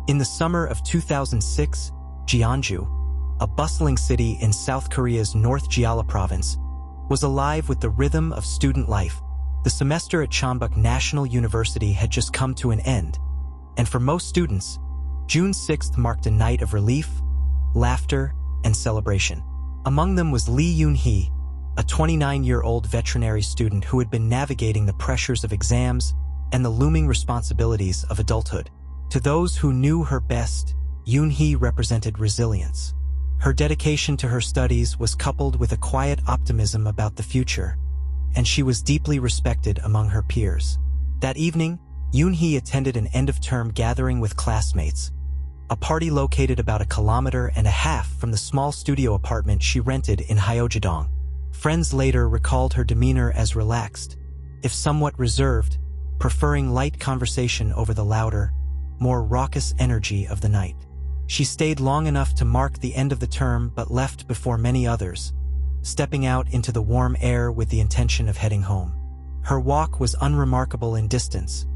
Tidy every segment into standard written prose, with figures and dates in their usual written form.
In the summer of 2006, Jeonju, a bustling city in South Korea's North Jeolla province, was alive with the rhythm of student life. The semester at Chonbuk National University had just come to an end, and for most students, June 6th marked a night of relief, laughter, and celebration. Among them was Lee Yoon-Hee, a 29-year-old veterinary student who had been navigating the pressures of exams and the looming responsibilities of adulthood. To those who knew her best, Yoon-Hee represented resilience. Her dedication to her studies was coupled with a quiet optimism about the future, and she was deeply respected among her peers. That evening, Yoon-Hee attended an end-of-term gathering with classmates, a party located about 1.5 kilometers from the small studio apartment she rented in Hyeojidong. Friends later recalled her demeanor as relaxed, if somewhat reserved, preferring light conversation over the louder, more raucous energy of the night. She stayed long enough to mark the end of the term but left before many others, stepping out into the warm air with the intention of heading home. Her walk was unremarkable in distance,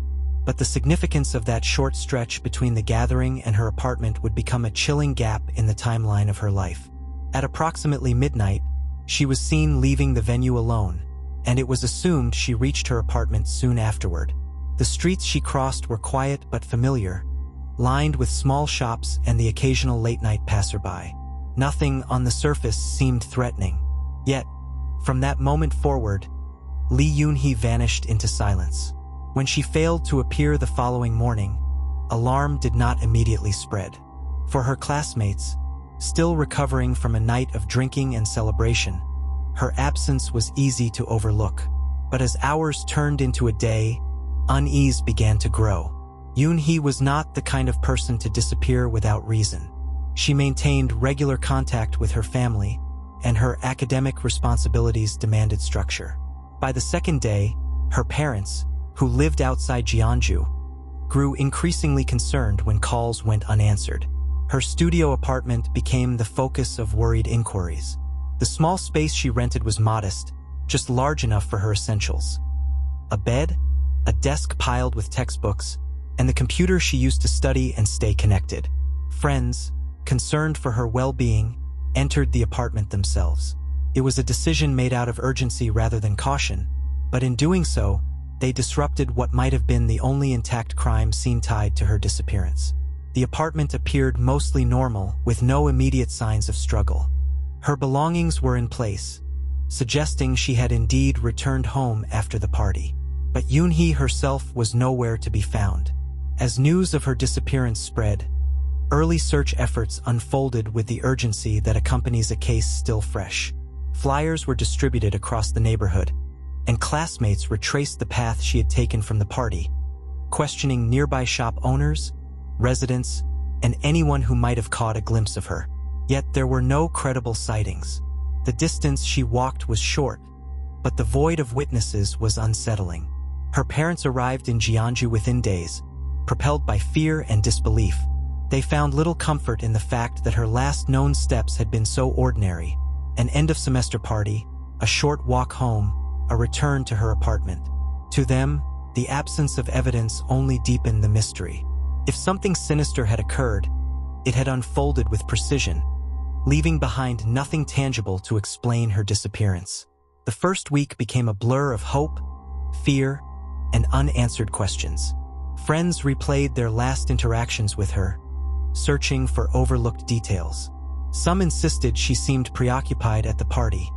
but the significance of that short stretch between the gathering and her apartment would become a chilling gap in the timeline of her life. At approximately midnight, she was seen leaving the venue alone, and it was assumed she reached her apartment soon afterward. The streets she crossed were quiet but familiar, lined with small shops and the occasional late-night passerby. Nothing on the surface seemed threatening. Yet, from that moment forward, Lee Yoon-Hee vanished into silence. When she failed to appear the following morning, alarm did not immediately spread. For her classmates, still recovering from a night of drinking and celebration, her absence was easy to overlook. But as hours turned into a day, unease began to grow. Yoon-Hee was not the kind of person to disappear without reason. She maintained regular contact with her family, and her academic responsibilities demanded structure. By the second day, her parents, who lived outside Jeonju, grew increasingly concerned when calls went unanswered. Her studio apartment became the focus of worried inquiries. The small space she rented was modest, just large enough for her essentials. A bed, a desk piled with textbooks, and the computer she used to study and stay connected. Friends, concerned for her well-being, entered the apartment themselves. It was a decision made out of urgency rather than caution, but in doing so, they disrupted what might have been the only intact crime scene tied to her disappearance. The apartment appeared mostly normal, with no immediate signs of struggle. Her belongings were in place, suggesting she had indeed returned home after the party. But Yoon-Hee herself was nowhere to be found. As news of her disappearance spread, early search efforts unfolded with the urgency that accompanies a case still fresh. Flyers were distributed across the neighborhood, and classmates retraced the path she had taken from the party, questioning nearby shop owners, residents, and anyone who might have caught a glimpse of her. Yet there were no credible sightings. The distance she walked was short, but the void of witnesses was unsettling. Her parents arrived in Jeonju within days, propelled by fear and disbelief. They found little comfort in the fact that her last known steps had been so ordinary: an end-of-semester party, a short walk home, a return to her apartment. To them, the absence of evidence only deepened the mystery. If something sinister had occurred, it had unfolded with precision, leaving behind nothing tangible to explain her disappearance. The first week became a blur of hope, fear, and unanswered questions. Friends replayed their last interactions with her, searching for overlooked details. Some insisted she seemed preoccupied at the party,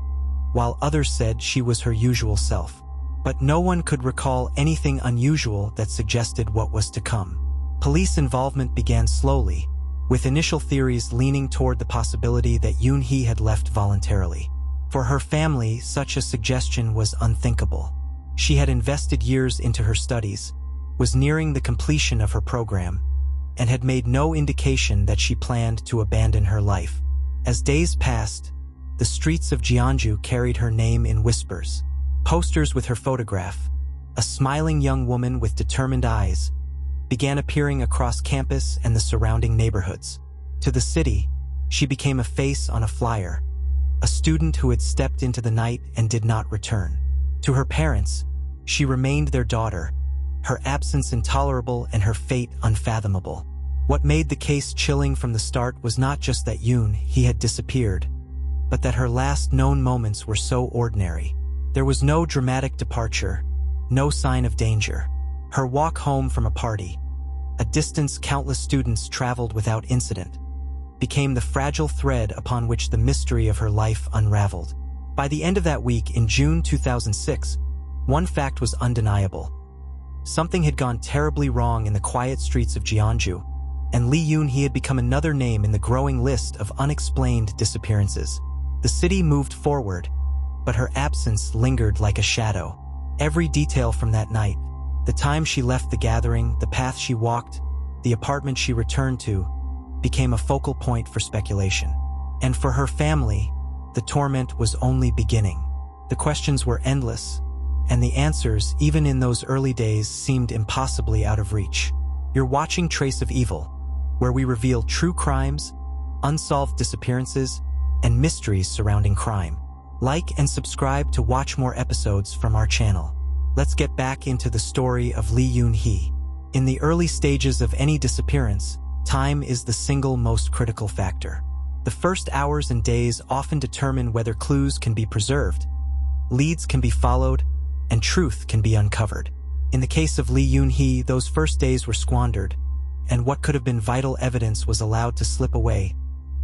while others said she was her usual self. But no one could recall anything unusual that suggested what was to come. Police involvement began slowly, with initial theories leaning toward the possibility that Yoon-Hee had left voluntarily. For her family, such a suggestion was unthinkable. She had invested years into her studies, was nearing the completion of her program, and had made no indication that she planned to abandon her life. As days passed, the streets of Jeonju carried her name in whispers. Posters with her photograph, a smiling young woman with determined eyes, began appearing across campus and the surrounding neighborhoods. To the city, she became a face on a flyer, a student who had stepped into the night and did not return. To her parents, she remained their daughter, her absence intolerable and her fate unfathomable. What made the case chilling from the start was not just that Yoon-Hee had disappeared, but that her last known moments were so ordinary. There was no dramatic departure, no sign of danger. Her walk home from a party, a distance countless students traveled without incident, became the fragile thread upon which the mystery of her life unraveled. By the end of that week in June 2006, one fact was undeniable. Something had gone terribly wrong in the quiet streets of Namyangju, and Lee Yoon-Hee had become another name in the growing list of unexplained disappearances. The city moved forward, but her absence lingered like a shadow. Every detail from that night, the time she left the gathering, the path she walked, the apartment she returned to, became a focal point for speculation. And for her family, the torment was only beginning. The questions were endless, and the answers, even in those early days, seemed impossibly out of reach. You're watching Trace of Evil, where we reveal true crimes, unsolved disappearances, and mysteries surrounding crime. Like and subscribe to watch more episodes from our channel. Let's get back into the story of Lee Yoon-Hee. In the early stages of any disappearance, time is the single most critical factor. The first hours and days often determine whether clues can be preserved, leads can be followed, and truth can be uncovered. In the case of Lee Yoon-Hee, those first days were squandered, and what could have been vital evidence was allowed to slip away,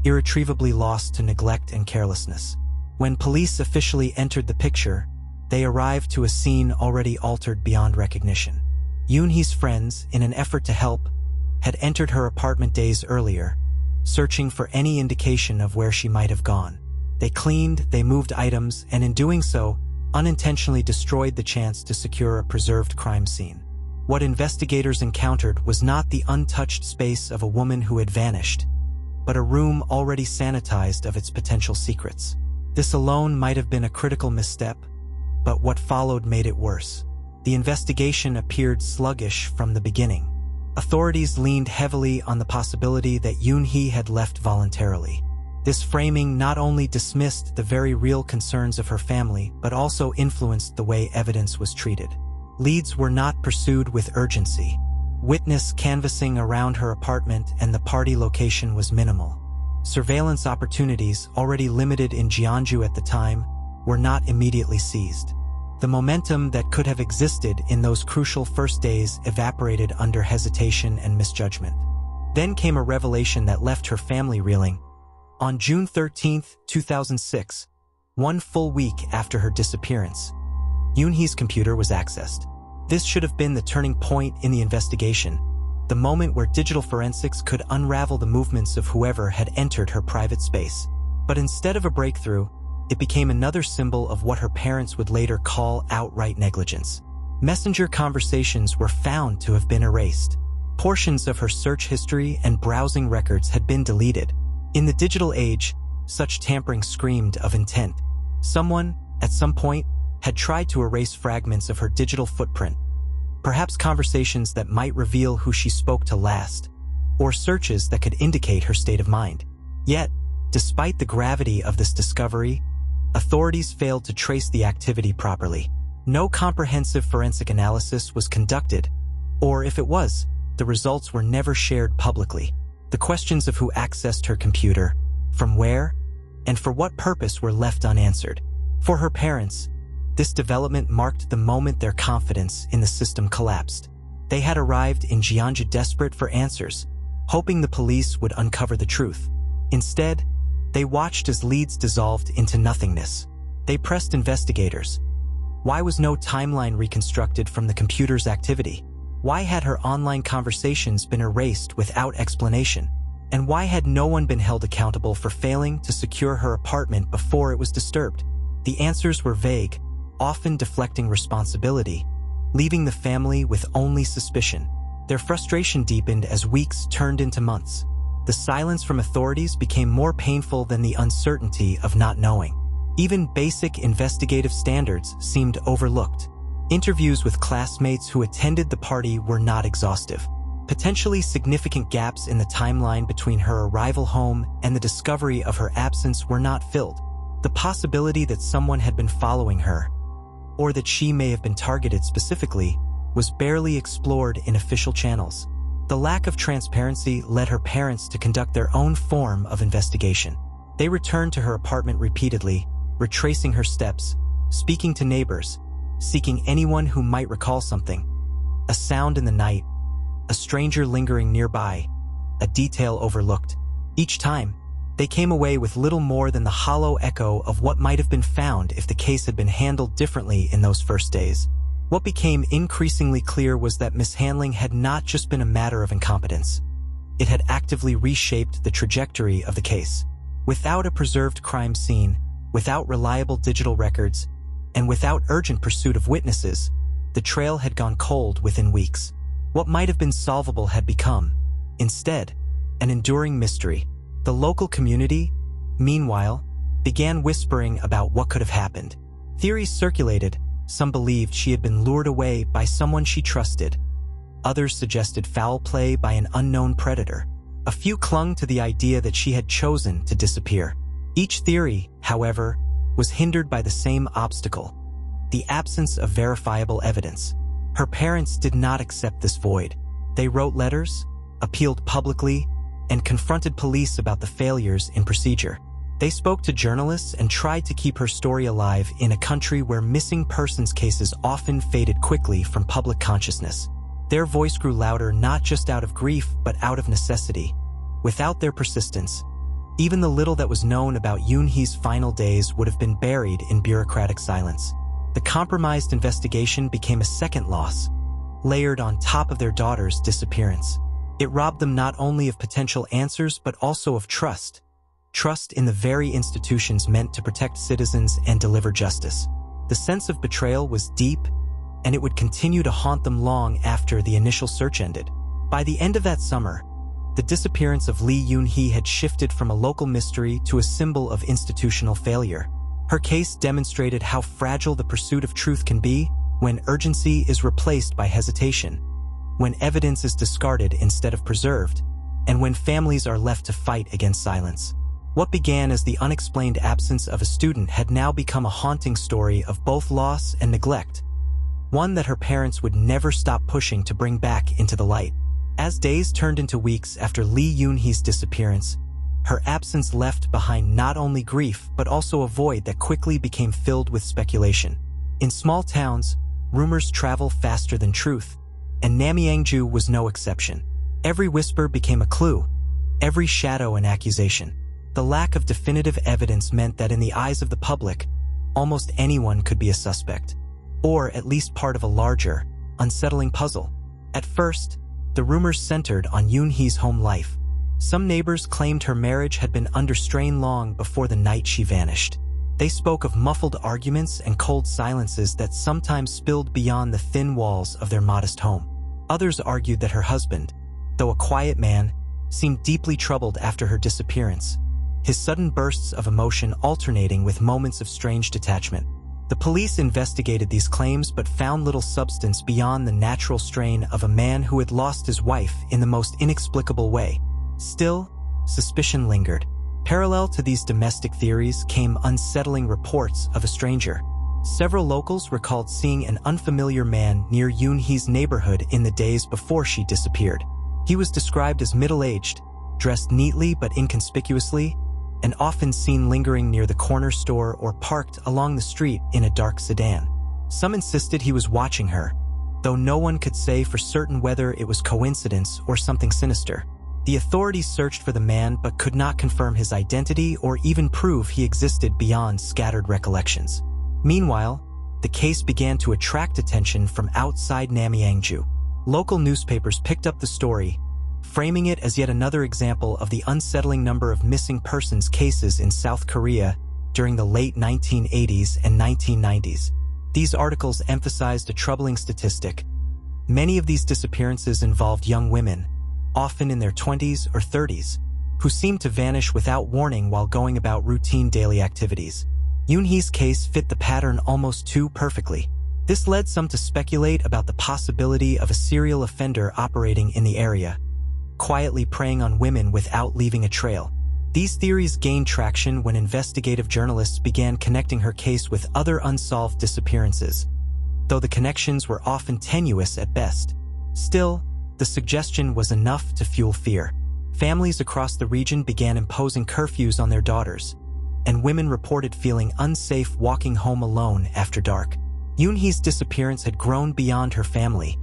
irretrievably lost to neglect and carelessness. When police officially entered the picture, they arrived to a scene already altered beyond recognition. Yoon-Hee's friends, in an effort to help, had entered her apartment days earlier, searching for any indication of where she might have gone. They cleaned, they moved items, and in doing so, unintentionally destroyed the chance to secure a preserved crime scene. What investigators encountered was not the untouched space of a woman who had vanished, but a room already sanitized of its potential secrets. This alone might have been a critical misstep, but what followed made it worse. The investigation appeared sluggish from the beginning. Authorities leaned heavily on the possibility that Yoon-Hee had left voluntarily. This framing not only dismissed the very real concerns of her family, but also influenced the way evidence was treated. Leads were not pursued with urgency. Witness canvassing around her apartment and the party location was minimal. Surveillance opportunities, already limited in Namyangju at the time, were not immediately seized. The momentum that could have existed in those crucial first days evaporated under hesitation and misjudgment. Then came a revelation that left her family reeling. On June 13, 2006, one full week after her disappearance, Yoon-Hee's computer was accessed. This should have been the turning point in the investigation, the moment where digital forensics could unravel the movements of whoever had entered her private space. But instead of a breakthrough, it became another symbol of what her parents would later call outright negligence. Messenger conversations were found to have been erased. Portions of her search history and browsing records had been deleted. In the digital age, such tampering screamed of intent. Someone, at some point, had tried to erase fragments of her digital footprint, perhaps conversations that might reveal who she spoke to last, or searches that could indicate her state of mind. Yet, despite the gravity of this discovery, authorities failed to trace the activity properly. No comprehensive forensic analysis was conducted, or if it was, the results were never shared publicly. The questions of who accessed her computer, from where, and for what purpose were left unanswered. For her parents, this development marked the moment their confidence in the system collapsed. They had arrived in Namyangju desperate for answers, hoping the police would uncover the truth. Instead, they watched as leads dissolved into nothingness. They pressed investigators. Why was no timeline reconstructed from the computer's activity? Why had her online conversations been erased without explanation? And why had no one been held accountable for failing to secure her apartment before it was disturbed? The answers were vague, often deflecting responsibility, leaving the family with only suspicion. Their frustration deepened as weeks turned into months. The silence from authorities became more painful than the uncertainty of not knowing. Even basic investigative standards seemed overlooked. Interviews with classmates who attended the party were not exhaustive. Potentially significant gaps in the timeline between her arrival home and the discovery of her absence were not filled. The possibility that someone had been following her, or that she may have been targeted specifically, was barely explored in official channels. The lack of transparency led her parents to conduct their own form of investigation. They returned to her apartment repeatedly, retracing her steps, speaking to neighbors, seeking anyone who might recall something. A sound in the night, a stranger lingering nearby, a detail overlooked. Each time, they came away with little more than the hollow echo of what might have been found if the case had been handled differently in those first days. What became increasingly clear was that mishandling had not just been a matter of incompetence. It had actively reshaped the trajectory of the case. Without a preserved crime scene, without reliable digital records, and without urgent pursuit of witnesses, the trail had gone cold within weeks. What might have been solvable had become, instead, an enduring mystery. The local community, meanwhile, began whispering about what could have happened. Theories circulated. Some believed she had been lured away by someone she trusted. Others suggested foul play by an unknown predator. A few clung to the idea that she had chosen to disappear. Each theory, however, was hindered by the same obstacle: the absence of verifiable evidence. Her parents did not accept this void. They wrote letters, appealed publicly, and confronted police about the failures in procedure. They spoke to journalists and tried to keep her story alive in a country where missing persons cases often faded quickly from public consciousness. Their voice grew louder not just out of grief but out of necessity. Without their persistence, even the little that was known about Yoon-Hee's final days would have been buried in bureaucratic silence. The compromised investigation became a second loss, layered on top of their daughter's disappearance. It robbed them not only of potential answers but also of trust. Trust in the very institutions meant to protect citizens and deliver justice. The sense of betrayal was deep, and it would continue to haunt them long after the initial search ended. By the end of that summer, the disappearance of Lee Yoon-Hee had shifted from a local mystery to a symbol of institutional failure. Her case demonstrated how fragile the pursuit of truth can be when urgency is replaced by hesitation, when evidence is discarded instead of preserved, and when families are left to fight against silence. What began as the unexplained absence of a student had now become a haunting story of both loss and neglect, one that her parents would never stop pushing to bring back into the light. As days turned into weeks after Lee Yoon-Hee's disappearance, her absence left behind not only grief but also a void that quickly became filled with speculation. In small towns, rumors travel faster than truth, and Namyangju was no exception. Every whisper became a clue, every shadow an accusation. The lack of definitive evidence meant that in the eyes of the public, almost anyone could be a suspect, or at least part of a larger, unsettling puzzle. At first, the rumors centered on Yoon-Hee's home life. Some neighbors claimed her marriage had been under strain long before the night she vanished. They spoke of muffled arguments and cold silences that sometimes spilled beyond the thin walls of their modest home. Others argued that her husband, though a quiet man, seemed deeply troubled after her disappearance, his sudden bursts of emotion alternating with moments of strange detachment. The police investigated these claims but found little substance beyond the natural strain of a man who had lost his wife in the most inexplicable way. Still, suspicion lingered. Parallel to these domestic theories came unsettling reports of a stranger. Several locals recalled seeing an unfamiliar man near Yoon-Hee's neighborhood in the days before she disappeared. He was described as middle-aged, dressed neatly but inconspicuously, and often seen lingering near the corner store or parked along the street in a dark sedan. Some insisted he was watching her, though no one could say for certain whether it was coincidence or something sinister. The authorities searched for the man but could not confirm his identity or even prove he existed beyond scattered recollections. Meanwhile, the case began to attract attention from outside Namyangju. Local newspapers picked up the story, framing it as yet another example of the unsettling number of missing persons cases in South Korea during the late 1980s and 1990s. These articles emphasized a troubling statistic. Many of these disappearances involved young women, often in their 20s or 30s, who seemed to vanish without warning while going about routine daily activities. Yoon-Hee's case fit the pattern almost too perfectly. This led some to speculate about the possibility of a serial offender operating in the area, quietly preying on women without leaving a trail. These theories gained traction when investigative journalists began connecting her case with other unsolved disappearances, though the connections were often tenuous at best. Still, The suggestion was enough to fuel fear. Families across the region began imposing curfews on their daughters, and women reported feeling unsafe walking home alone after dark. Yoon-Hee's disappearance had grown beyond her family.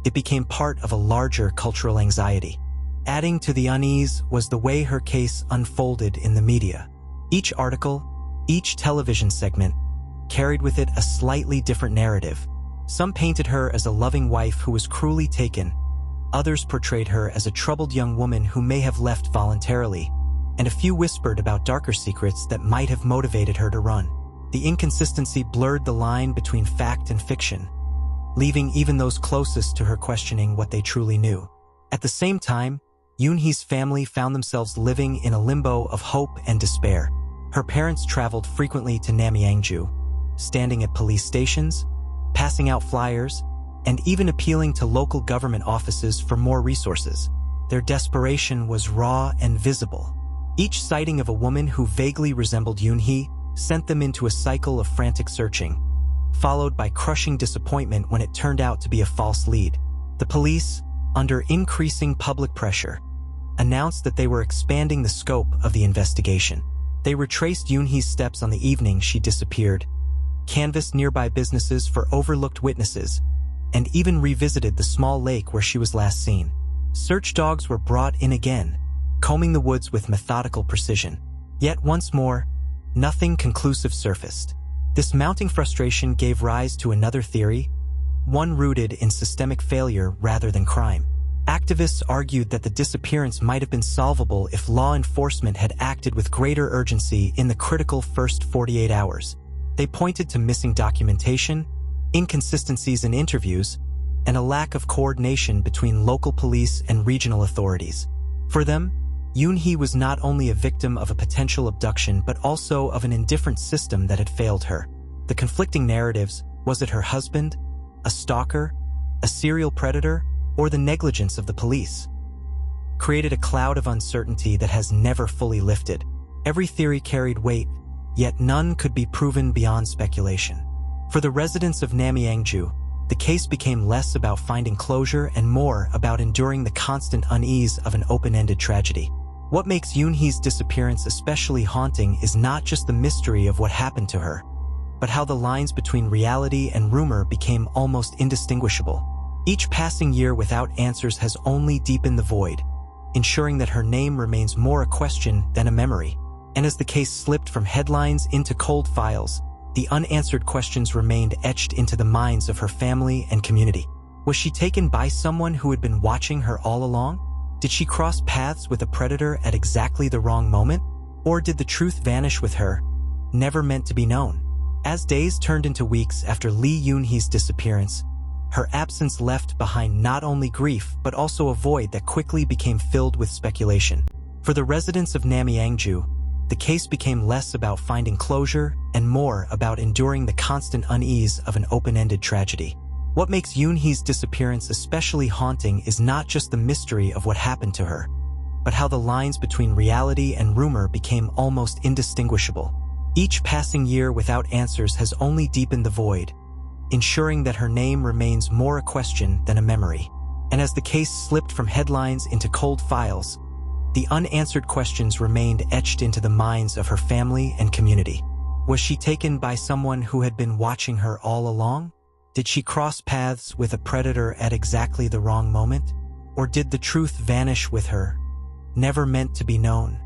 It became part of a larger cultural anxiety. Adding to the unease was the way her case unfolded in the media. Each article, each television segment, carried with it a slightly different narrative. Some painted her as a loving wife who was cruelly taken. Others portrayed her as a troubled young woman who may have left voluntarily, and a few whispered about darker secrets that might have motivated her to run. The inconsistency blurred the line between fact and fiction, leaving even those closest to her questioning what they truly knew. At the same time, Yoon-Hee's family found themselves living in a limbo of hope and despair. Her parents traveled frequently to Namyangju, standing at police stations, passing out flyers, and even appealing to local government offices for more resources. Their desperation was raw and visible. Each sighting of a woman who vaguely resembled Yoon-Hee sent them into a cycle of frantic searching, followed by crushing disappointment when it turned out to be a false lead. The police, under increasing public pressure, announced that they were expanding the scope of the investigation. They retraced Yoon-Hee's steps on the evening she disappeared, canvassed nearby businesses for overlooked witnesses, and even revisited the small lake where she was last seen. Search dogs were brought in again, combing the woods with methodical precision. Yet once more, nothing conclusive surfaced. This mounting frustration gave rise to another theory, one rooted in systemic failure rather than crime. Activists argued that the disappearance might have been solvable if law enforcement had acted with greater urgency in the critical first 48 hours. They pointed to missing documentation, inconsistencies in interviews, and a lack of coordination between local police and regional authorities. For them, Yoon-Hee was not only a victim of a potential abduction but also of an indifferent system that had failed her. The conflicting narratives, was it her husband, a stalker, a serial predator, or the negligence of the police, created a cloud of uncertainty that has never fully lifted. Every theory carried weight, yet none could be proven beyond speculation. For the residents of Namyangju, the case became less about finding closure and more about enduring the constant unease of an open-ended tragedy. What makes Yoon-Hee's disappearance especially haunting is not just the mystery of what happened to her, but how the lines between reality and rumor became almost indistinguishable. Each passing year without answers has only deepened the void, ensuring that her name remains more a question than a memory. And as the case slipped from headlines into cold files, the unanswered questions remained etched into the minds of her family and community. Was she taken by someone who had been watching her all along? Did she cross paths with a predator at exactly the wrong moment? Or did the truth vanish with her, never meant to be known? As days turned into weeks after Lee Yoon-Hee's disappearance, her absence left behind not only grief but also a void that quickly became filled with speculation. For the residents of Namyangju, the case became less about finding closure and more about enduring the constant unease of an open-ended tragedy. What makes Yoon-Hee's disappearance especially haunting is not just the mystery of what happened to her, but how the lines between reality and rumor became almost indistinguishable. Each passing year without answers has only deepened the void, ensuring that her name remains more a question than a memory. And as the case slipped from headlines into cold files, the unanswered questions remained etched into the minds of her family and community. Was she taken by someone who had been watching her all along? Did she cross paths with a predator at exactly the wrong moment? Or did the truth vanish with her, never meant to be known?